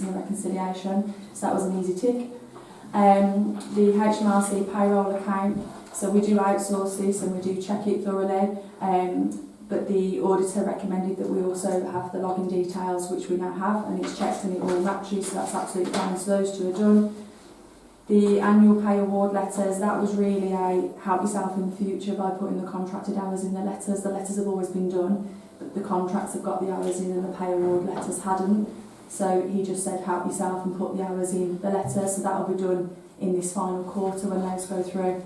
and the reconciliation, so that was an easy tick. The HMRC payroll account, so we do outsource this and we do check it thoroughly, but the auditor recommended that we also have the login details, which we now have, and it's checked and it all matches, so that's absolutely fine, so those two are done. The annual pay award letters, that was really a help yourself in the future by putting the contracted hours in the letters. The letters have always been done, but the contracts have got the hours in and the pay award letters hadn't. So he just said help yourself and put the hours in the letters, so that will be done in this final quarter when those go through.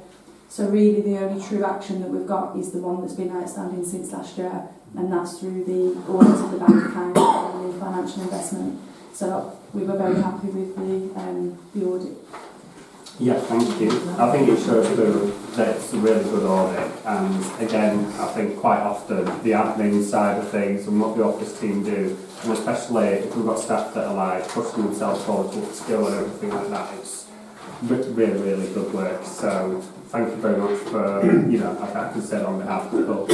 So really the only true action that we've got is the one that's been outstanding since last year, and that's through the audit of the bank account and the financial investment. So we were very happy with the audit. Yeah, thank you. I think it shows that it's a really good audit, and again, I think quite often the admin side of things and what the office team do, and especially if we've got staff that are like pushing themselves forward to upskill and everything like that, it's really, really good work. So thank you very much for, I can say on behalf of the whole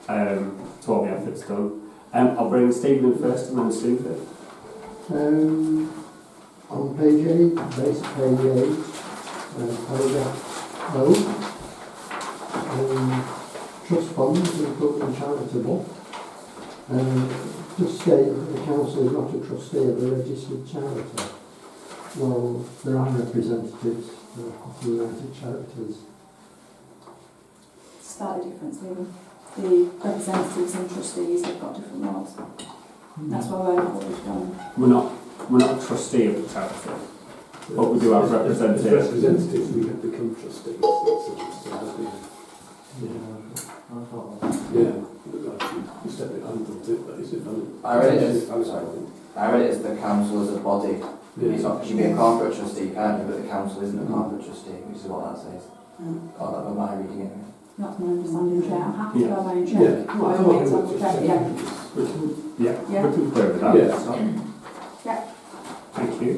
to all the efforts done. I'll bring Stephen in first and then Susan. On page 8, basic page 8, paragraph O, trust funds and put them charitable. Just state that the council is not a trustee of a registered charity. Well, there are representatives of the United Charities. Slightly different, Stephen. The representatives and trustees have got different roles. That's why we're not We're not a trustee of the charity, but we do have representatives. Representatives, we have become trustees. Yeah. You said it, I haven't it, but is it valid? I read it as the council as a body. Yeah. It's not, you can be a corporate trustee, can't you? But the council isn't a corporate trustee, which is what that says. Or that am I reading it? Not my understanding, Chair. I'm happy to go away and check. Yeah. By all means, I will check, yeah. We can play with that. Yeah. Yeah. Thank you.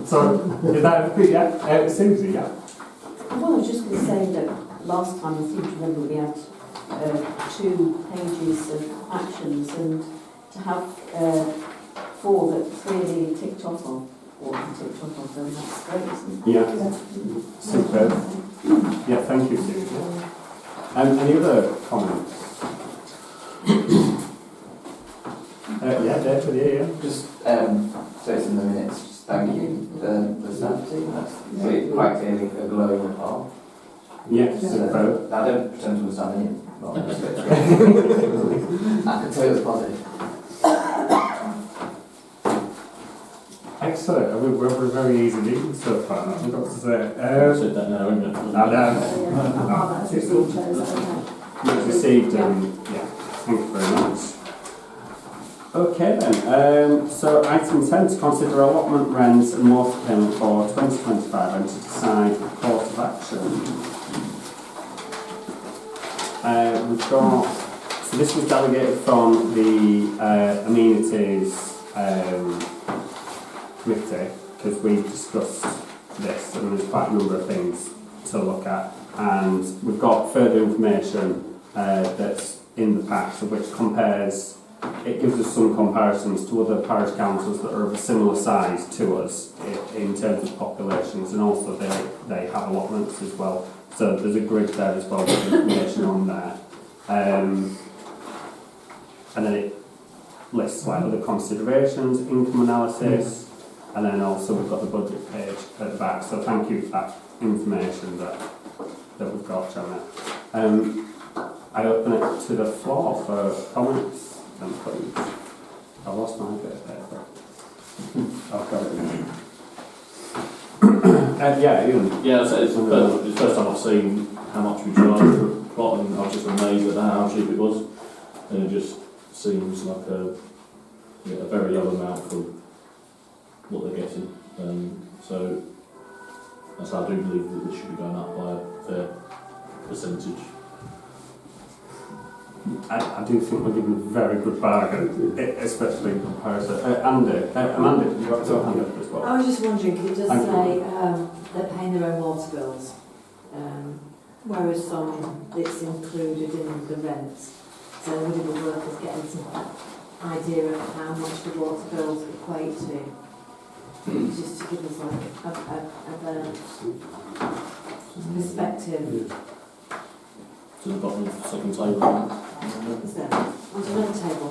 Sorry, is that everything? Yeah? Susie, yeah? Well, I was just going to say that last time I seem to remember we had 2 pages of actions, and to have 4 that clearly ticked off on, or ticked off on them, that's great, isn't it? Yeah. Superb. Yeah, thank you, Susie. Any other comments? Yeah, David, yeah. Just so it's in the minutes. Just thank you the staff team. That's quite clearly a glowing report. Yeah, superb. I don't pretend to understand any. Well, I can tell you it's positive. Excellent. We're a very easy meeting so far, I've got to say. said that now, isn't it? It's received, yeah, thank you very much. Okay then, so item 10, to consider allotment rents and water payment for 2025 and to decide course of action. We've got, so this was delegated from the amenities committee, because we discussed this and there's quite a number of things to look at, and we've got further information that's in the pack, so which compares, it gives us some comparisons to other parish councils that are of a similar size to us in terms of populations, and also they have allotments as well. So there's a grid there as well with information on there. And then it lists like other considerations, income analysis, and then also we've got the budget page at the back. So thank you for that information that we've got, Janet. I open it to the floor for comments. Please. I lost my bit of paper. I've got it. Yeah, Ian. Yeah, it's the first time I've seen how much we charge for a plot, and I was just amazed at how cheap it was. And it just seems like a very low amount for what they're getting. So I do believe that this should be going up by a fair percentage. I do think we're giving a very good bargain, especially in comparison. Amanda, you've got your hand up as well. I was just wondering, because it does say they're paying their own water bills, whereas some it's included in the rents. So would the workers getting some idea of how much the water bills equate to, just to give us like a perspective. To the bottom of the second table. Is there? Onto another table.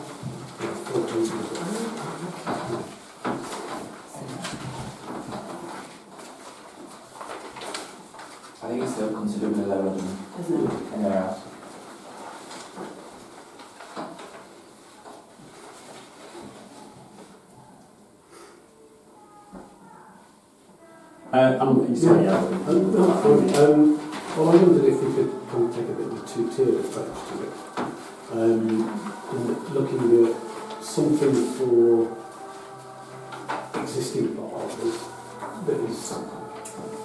I think it's still considerably lower than Isn't it? anywhere else. Sorry, yeah. Well, I wondered if we could kind of take a bit of a two-tier approach to it. And looking at something for existing plot holders that is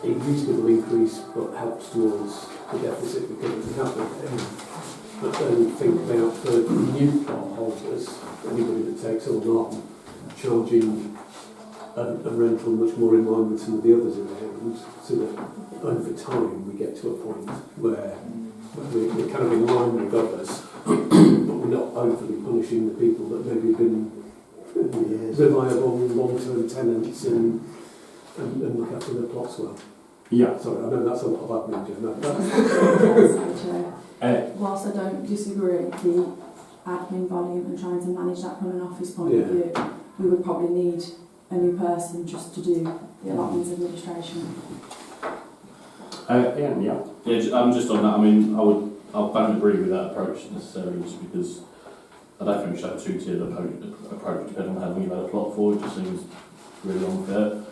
a reasonable increase but helps towards the deficit we currently have. But then think about for new plot holders, anybody that takes on, charging a rental much more in line with some of the others around, so that over time we get to a point where we're kind of in line with others, but we're not overly punishing the people that maybe have been reliable long-term tenants and look after their plots well. Yeah. Sorry, I know that's a lot of admin, Joe. Whilst I don't disagree, the admin volume and trying to manage that from an office point of view, we would probably need a new person just to do the allotments administration. Yeah. I'm just on that. I mean, I don't agree with that approach necessarily, just because I don't think we should have a two-tiered approach depending on how long you've had a plot for. It just seems really unfair.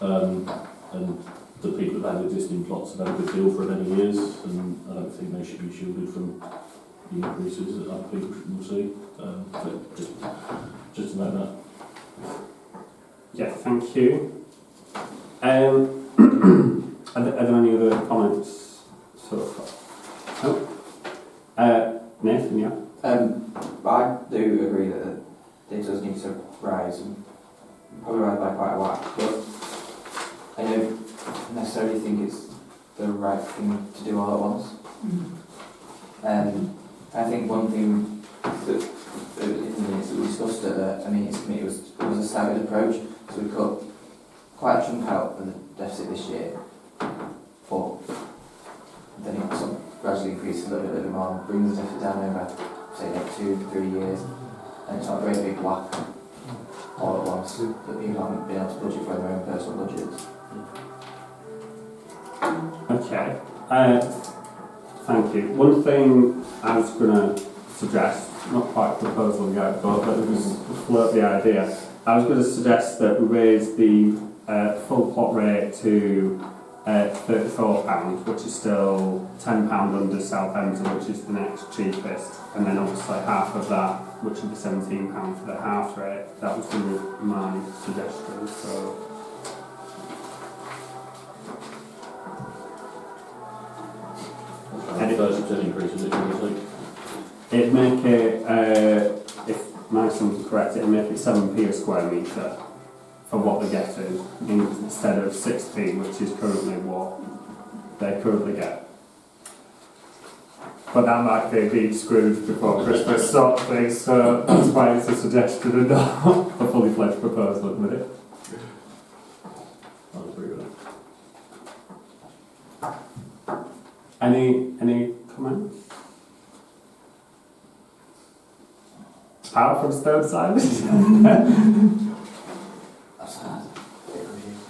And the people that have had existing plots have had a good deal for many years, and I don't think they should be shielded from the increases that other people will see. But just to note that. Yeah, thank you. Are there any other comments so far? No? Nathan, yeah? I do agree that it does need to rise, and probably rise by quite a lot, but I don't necessarily think it's the right thing to do all at once. I think one thing that in the minutes that we discussed at a meetings committee was a staggered approach, so we cut quite a chunk out of the deficit this year, but then it sort of gradually increases a little bit more, brings the deficit down over, say, like 2-3 years, and it's not a great big whack all at once that people haven't been able to budget for their own personal budgets. Okay. Thank you. One thing I was going to suggest, not quite a proposal yet, but it was float the idea. I was going to suggest that we raise the full plot rate to £34, which is still £10 under Southend, which is the next cheapest, and then obviously half of that, which would be £17 for the half rate. That was going to be my suggestion. So. And 30% increase, is it? It'd make it, if my sums are correct, it'd make it 7p a square metre for what they're getting, instead of 6p, which is currently what they currently get. But that might be being screwed before Christmas sort of thing, so that's why it's a suggestion and not a fully fledged proposal at the minute. I'll agree with that. Any comments? Power from stone silence?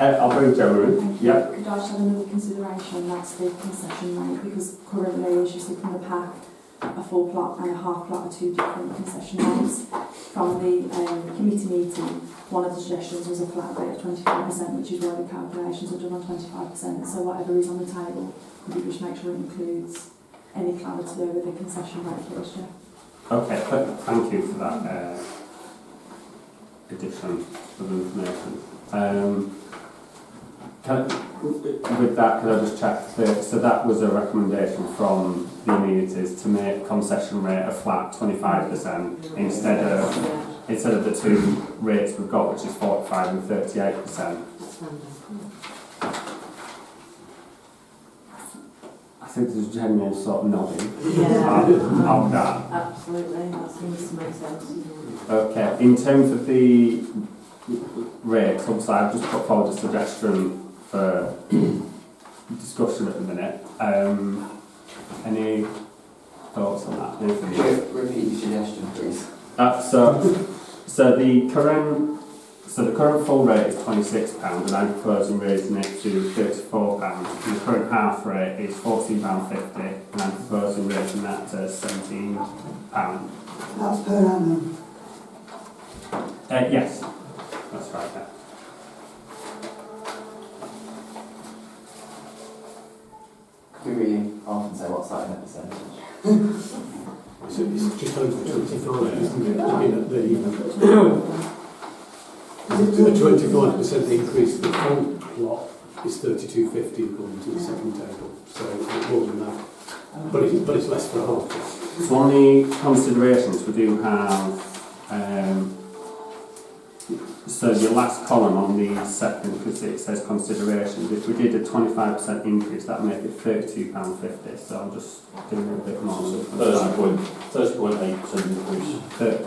I'll bring Joe in. Yeah. Could I just have another consideration? That's the concession rate, because currently, as you see from the pack, a full plot and a half plot are two different concession rates. From the committee meeting, one of the suggestions was a flat rate of 25%, which is why the calculations are done on 25%. So whatever is on the table, could you just make sure it includes any clarity over the concession rate, please, Jeff? Okay, thank you for that addition of information. With that, can I just check? So that was a recommendation from the amenities to make concession rate a flat 25% instead of the two rates we've got, which is 45 and 38%. I think there's a general sort of nodding Yeah. on that. Absolutely, that seems to make sense. Okay, in terms of the rates, obviously I've just put forward a suggestion for discussion at the minute. Any thoughts on that? Could you repeat your suggestion, please? So the current full rate is £26 and I'm proposing raising it to £34. And the current half rate is £14.50 and I'm proposing raising that to £17. That's per annum. Yes, that's right. Yeah. Could we really often say what's that in a percentage? So it's just over 25, isn't it? I mean, the 25% increase for the full plot is 32.50 according to the second table, so it's more than that. But it's less for a half. So on the considerations, we do have, so your last column on the second, because it says considerations, if we did a 25% increase, that would make it £32.50, so I'm just doing a bit more. 30.8% increase. But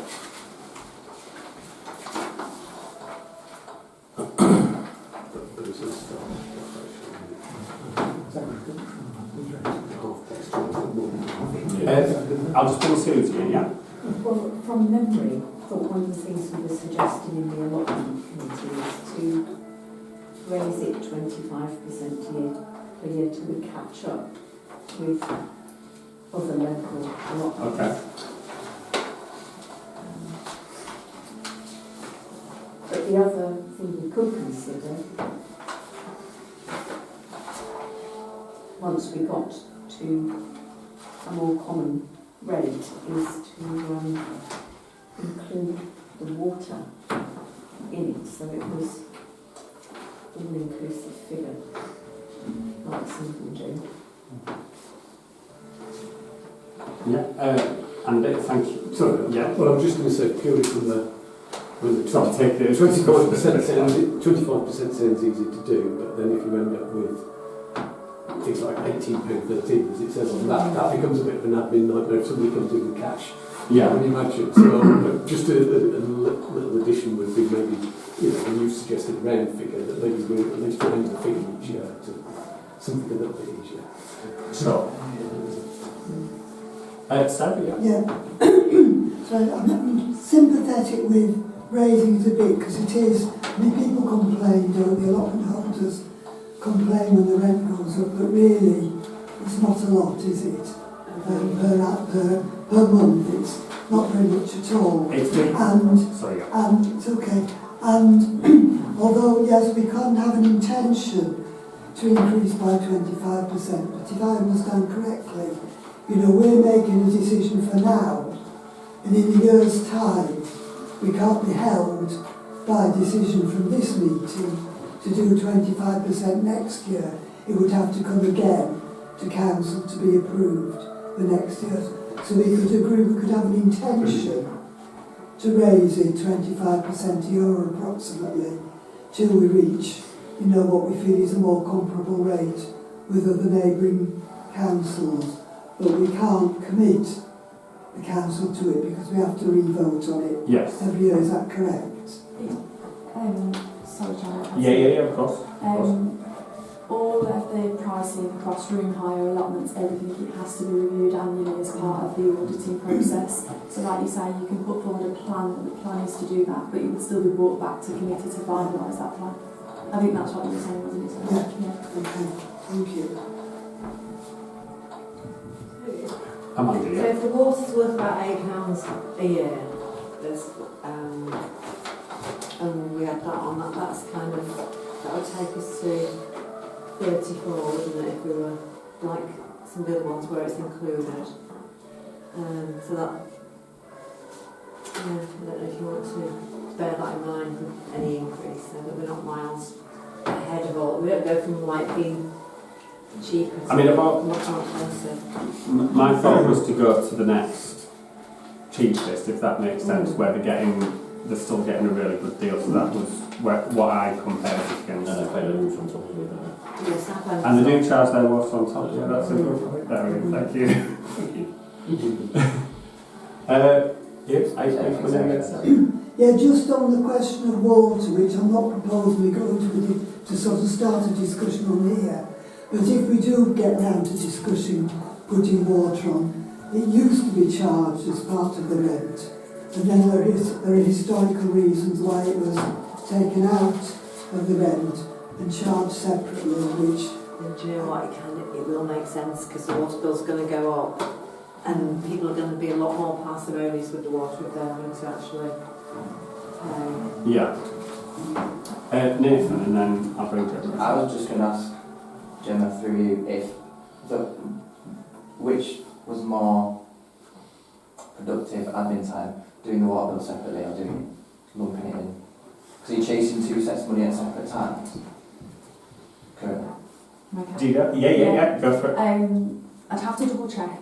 it's a start. I'll just put it to you, yeah. Well, from memory, I thought one of the things we were suggesting in the allotment committee is to raise it 25% per year till we catch up with other local allotments. Okay. But the other thing we could consider, once we got to a more common rate, is to include the water in it, so it was an inclusive figure, like some people do. Yeah, and thank you. Sorry, Yeah. well, I'm just going to say purely from the 25% 25% sounds easy to do, but then if you end up with things like £18.13, as it says on that becomes a bit of an admin nightmare if somebody comes in with cash. Yeah. I can imagine. So just a little addition would be maybe, when you suggested a round figure, that maybe we at least round the figure each year to something a little bit easier. Sure. Sarah, yeah. Yeah. So I'm sympathetic with raising it a bit because it is, people complain, the allotment holders complain when the rent goes up, but really it's not a lot, is it? Per month, it's not very much at all. And it's okay. And although yes, we can't have an intention to increase by 25%, but if I understand correctly, we're making a decision for now, and in a year's time, we can't be held by a decision from this meeting to do 25% next year. It would have to come again to council to be approved the next year. So we could agree, we could have an intention to raise it 25% a year approximately till we reach, what we feel is a more comparable rate with other neighbouring councils. But we can't commit the council to it because we have to re-vote on it every year. Is that correct? Sorry, John. Yeah, of course. All of the pricing across room hire allotments, everything, it has to be reviewed annually as part of the auditing process. So like you say, you can put forward a plan, and the plan is to do that, but it would still be brought back to committee to finalise that plan. I think that's what you were saying, wasn't it? Yeah. Okay. Thank you. Amanda, So yeah. if the water's worth about £8 a year, there's, and we had that on, that's kind of, that would take us to 34, wouldn't it, if we were like some of the other ones where it's included. So that, I don't know if you want to bear that in mind with any increase, so that we're not miles ahead of all. We don't go from like being cheaper to much more expensive. My thought was to go to the next cheapest, if that makes sense, where they're getting they're still getting a really good deal. So that was what I compared it against. And they pay the roof on top of it, don't they? Yes, that one. And they do charge their water on top. Yeah, that's a good point. There we go. Thank you. Yes, I Yeah, just on the question of water, which I'm not proposing we go to sort of start a discussion on here, but if we do get round to discussing putting water on, it used to be charged as part of the rent, and then there are historical reasons why it was taken out of the rent and charged separately, which... And do you know what, it will make sense because the water bill's going to go up and people are going to be a lot more parsimonious with the water if they're having to actually pay. Yeah. Nathan, and then I'll bring Gemma. I was just going to ask Gemma through you which was more productive admin time, doing the water bill separately or lumping it in? Because you're chasing two sets of money at separate times currently. Do you go? Yeah, go for it. I'd have to double check.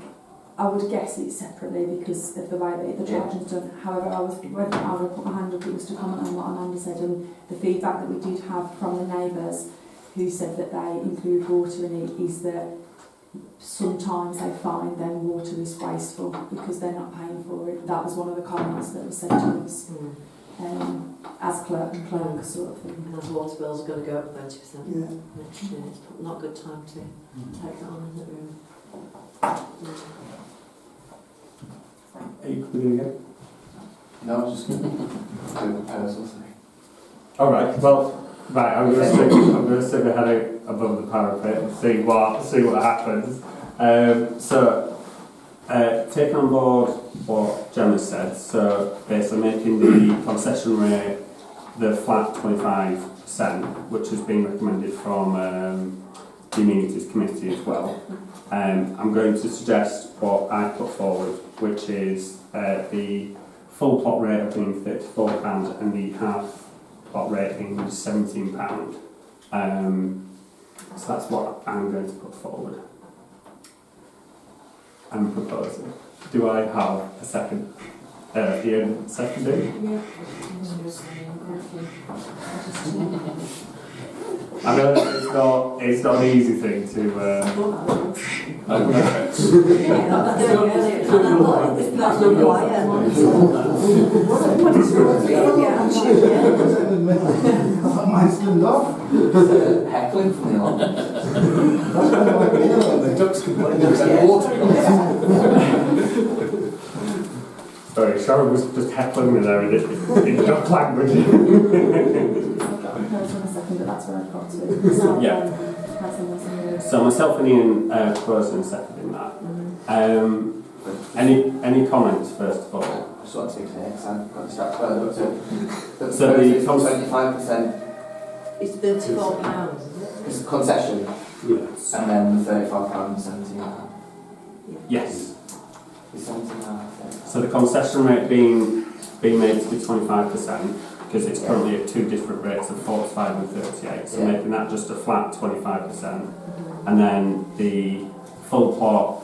I would guess it's separately because of the way that the charging's done. However, when I would put my hand up, it was to comment on what Amanda said and the feedback that we did have from the neighbours who said that they include water in it is that sometimes they find then water is wasteful because they're not paying for it. That was one of the comments that was said to us as clerk and clerk sort of thing. And those water bills are going to go up 30% Yeah. next year. It's not a good time to take that on in the room. Are you coming again? No, I'm just going to do a proposal thing. All right. Well, right. I'm going to stick my head above the parapet and see what happens. Taking on board what Gemma said. So basically making the concession rate the flat 25%, which has been recommended from the Amenities Committee as well. I'm going to suggest what I put forward, which is the full plot rate of being £34 and the half plot rate being £17. So that's what I'm going to put forward. I'm proposing. Do I have a second? Ian, seconding? Yeah. I know it's not an easy thing to. Heckling from the alarm. The ducks complaining about water. Sorry, Sharon was just heckling me there in duck language. I've got a proposal in a second, but that's where I've got to. So, Yeah. So myself and Ian proposing and seconding that. Any comments first of all? I just want to be clear because I've got distracted by the doctor. So the 25% It's £34, is it? is concession, Yes. and then the £35 and £17. Yes. Is £17. So the concession rate being made to be 25% because it's currently at two different rates of 45 and 38. So making that just a flat 25%, and then the full plot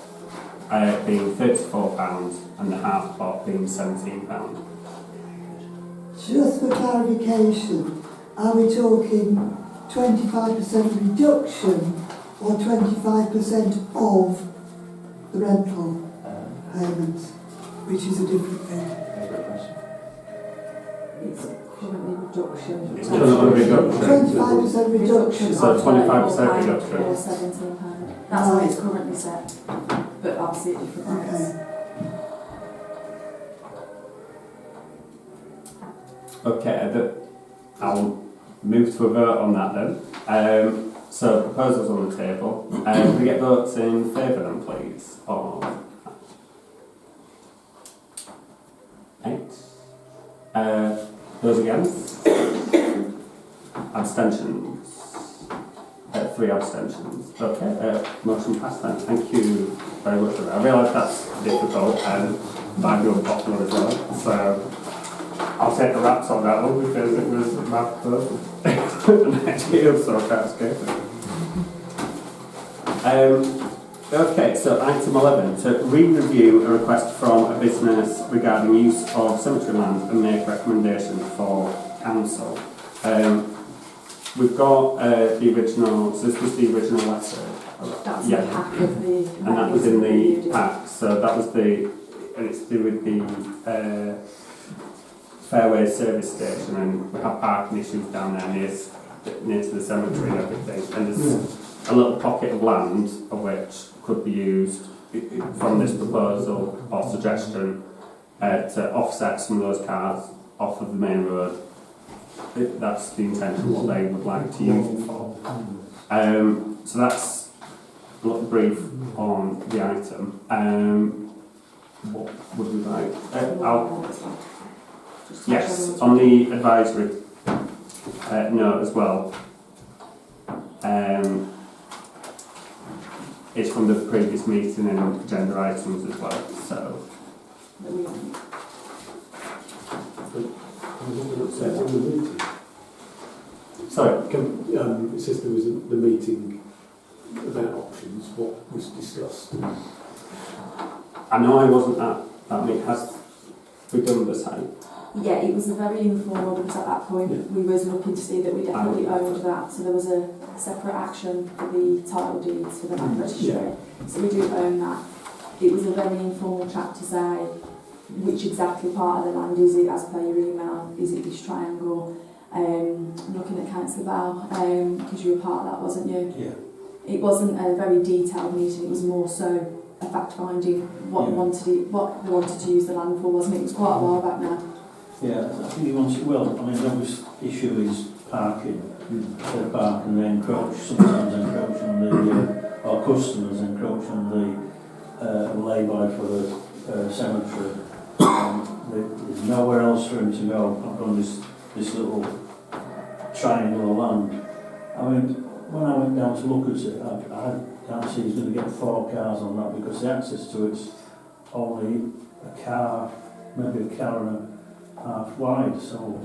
being £34 and the half plot being £17. Just for clarification, are we talking 25% reduction or 25% of the rental payments, which is a different thing? It's currently reduction. It's currently reduction. 25% reduction. So 25% reduction. Or £17. That's how it's currently set, but obviously at different rates. Okay, I'll move to a vote on that then. So proposals on the table. Can we get votes in favour then, please? Of 8. Those against? Abstentions? 3 abstentions. Okay, motion passed then. Thank you very much for that. I realise that's difficult and might be unpopular as well. So I'll take the raps on that one because it was my proposal. Next year, so I can't escape it. Okay, so item 11, to re-review a request from a business regarding use of cemetery land and make recommendation for council. We've got the original, so this was the original letter. That was Yeah. the pack of the... And that was in the pack, so that was the, and it's to do with the Fairway service station, and we have parking issues down there near to the cemetery and everything, and there's a little pocket of land of which could be used from this proposal or suggestion to offset some of those cars off of the main road. That's the intention, what they would like to use it for. So that's a little brief on the item. What would we like? Yes, on the advisory note as well. It's from the previous meeting and agenda items as well. So. Sorry. It says there was the meeting about options. What was discussed? I know I wasn't at that meeting. Has we done the same? Yeah, it was a very informal because at that point we was looking to see that we definitely owned that. So there was a separate action for the title deeds for the land registry. So we do own that. It was a very informal chat to say which exactly part of the land is it as per your email. Is it this triangle? Looking at Councillor Bell, because you were part of that, wasn't you? Yeah. It wasn't a very detailed meeting, it was more so a fact finding what they wanted to use the land for, wasn't it? It was quite a while back now. Yeah, I think he wants it, well, I mean, the obvious issue is parking. They park and they encroach, sometimes encroach on the, our customers encroach on the lay-by for the cemetery. There's nowhere else for him to go on this little triangle of land. I mean, when I went down to look at it, I can't see he's going to get 4 cars on that because the access to it's only a car, maybe a car and a half wide, so